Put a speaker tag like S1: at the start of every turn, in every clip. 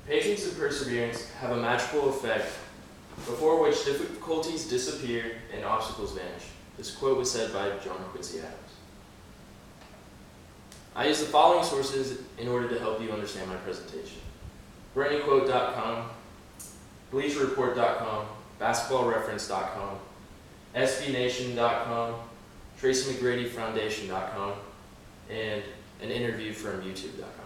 S1: Patience and perseverance have a magical effect before which difficulties disappear and obstacles vanish. This quote was said by John Quincy Adams. I use the following sources in order to help you understand my presentation: BrennyQuote.com, BleacherReport.com, BasketballReference.com, SBNation.com, Tracy McGrady Foundation.com, and an interview from YouTube.com.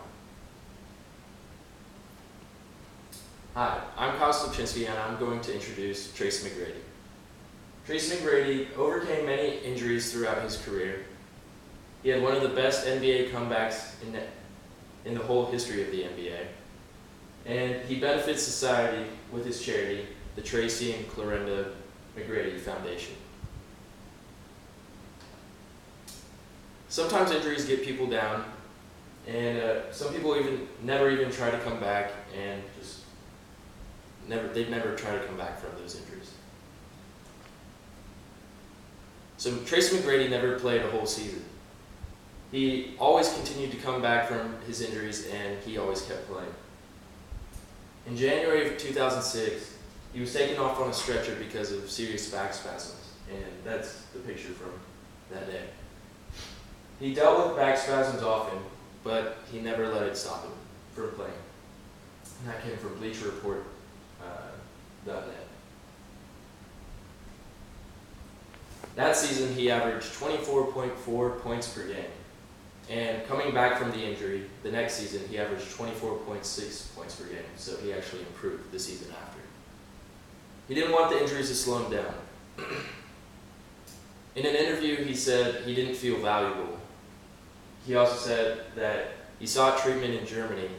S1: Hi, I'm Stepchinski, and I'm going to introduce Tracy McGrady. Tracy McGrady overcame many injuries throughout his career. He had one of the best NBA comebacks in the whole history of the NBA. And he benefits society with his charity, the Tracy and Clarenda McGrady Foundation. Sometimes injuries get people down, and some people never even try to come back, and they've never tried to come back from those injuries. So Tracy McGrady never played a whole season. He always continued to come back from his injuries, and he always kept playing. In January of 2006, he was taken off on a stretcher because of serious back spasms, and that's the picture from that day. He dealt with back spasms often, but he never let it stop him from playing. And that came from BleacherReport.net. That season, he averaged 24.4 points per game. And coming back from the injury, the next season, he averaged 24.6 points per game, so he actually improved the season after. He didn't want the injuries to slow him down. In an interview, he said he didn't feel valuable. He also said that he sought treatment in Germany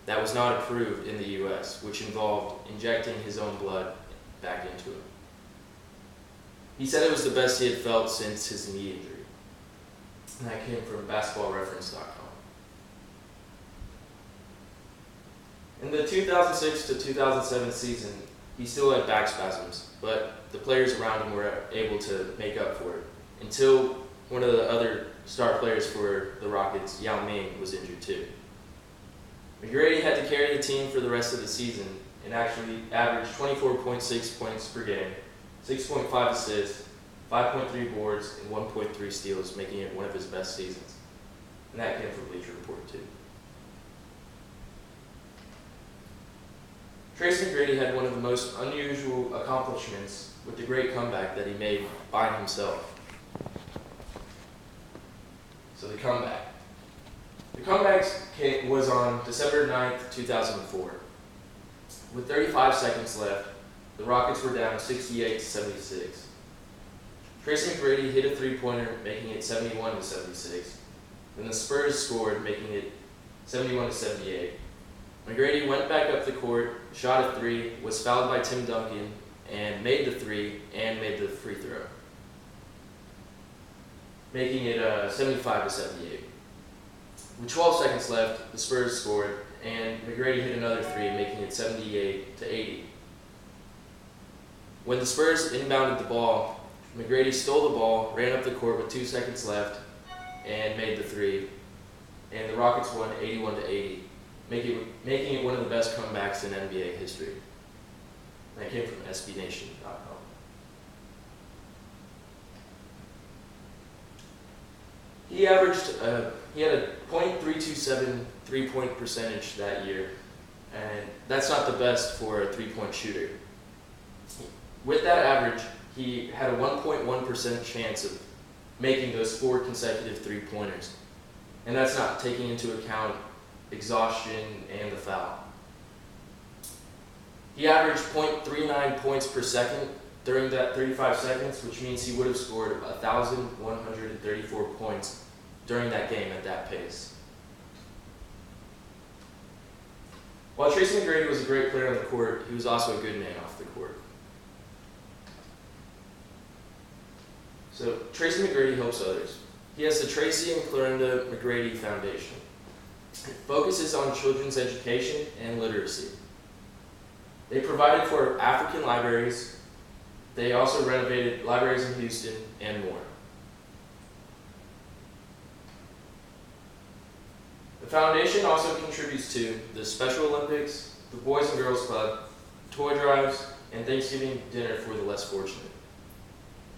S1: that was not approved in the US, which involved injecting his own blood back into him. He said it was the best he had felt since his knee injury. And that came from BasketballReference.com. In the 2006 to 2007 season, he still had back spasms, but the players around him were able to make up for it until one of the other star players for the Rockets, Yao Ming, was injured too. McGrady had to carry the team for the rest of the season and actually averaged 24.6 points per game, 6.5 assists, 5.3 boards, and 1.3 steals, making it one of his best seasons. And that came from Bleacher Report too. Tracy McGrady had one of the most unusual accomplishments with the great comeback that he made by himself. So the comeback. The comeback was on December 9th, 2004. With 35 seconds left, the Rockets were down 68-76. Tracy McGrady hit a three-pointer, making it 71-76. Then the Spurs scored, making it 71-78. McGrady went back up the court, shot a three, was fouled by Tim Duncan, and made the three and made the free throw, making it 75-78. With 12 seconds left, the Spurs scored, and McGrady hit another three, making it 78-80. When the Spurs inbounded the ball, McGrady stole the ball, ran up the court with 2 seconds left, and made the three. And the Rockets won 81-80, making it one of the best comebacks in NBA history. That came from SBNation.com. He had a .327 three-point percentage that year, and that's not the best for a three-point shooter. With that average, he had a 1.1% chance of making those 4 consecutive three-pointers, and that's not taking into account exhaustion and the foul. He averaged .39 points per second during that 35 seconds, which means he would have scored 1,134 points during that game at that pace. While Tracy McGrady was a great player on the court, he was also a good man off the court. So Tracy McGrady helps others. He has the Tracy and Clarenda McGrady Foundation. It focuses on children's education and literacy. They provided for African libraries. They also renovated libraries in Houston and more. The foundation also contributes to the Special Olympics, the Boys and Girls Club, toy drives, and Thanksgiving dinner for the less fortunate.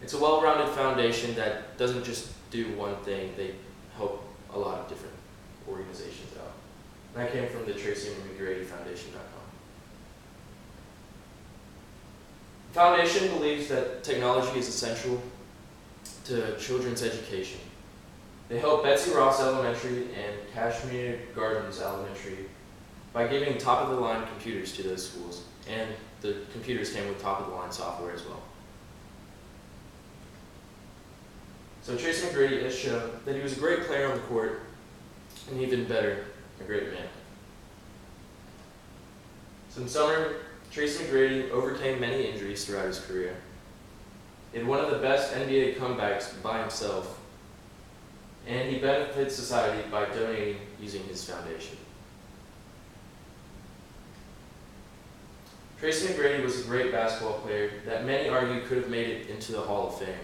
S1: It's a well-rounded foundation that doesn't just do one thing, they help a lot of different organizations out. And that came from the Tracy and McGrady Foundation.com. The foundation believes that technology is essential to children's education. They help Betsy Ross Elementary and Kashmir Gardens Elementary by giving top-of-the-line computers to those schools, and the computers came with top-of-the-line software as well. So Tracy McGrady has shown that he was a great player on the court, and even better, a great man. So in summary, Tracy McGrady overcame many injuries throughout his career. He had one of the best NBA comebacks by himself, and he benefits society by donating using his foundation. Tracy McGrady was a great basketball player that many argue could have made it into the Hall of Fame.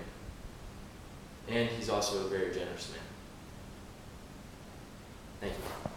S1: And he's also a very generous man. Thank you.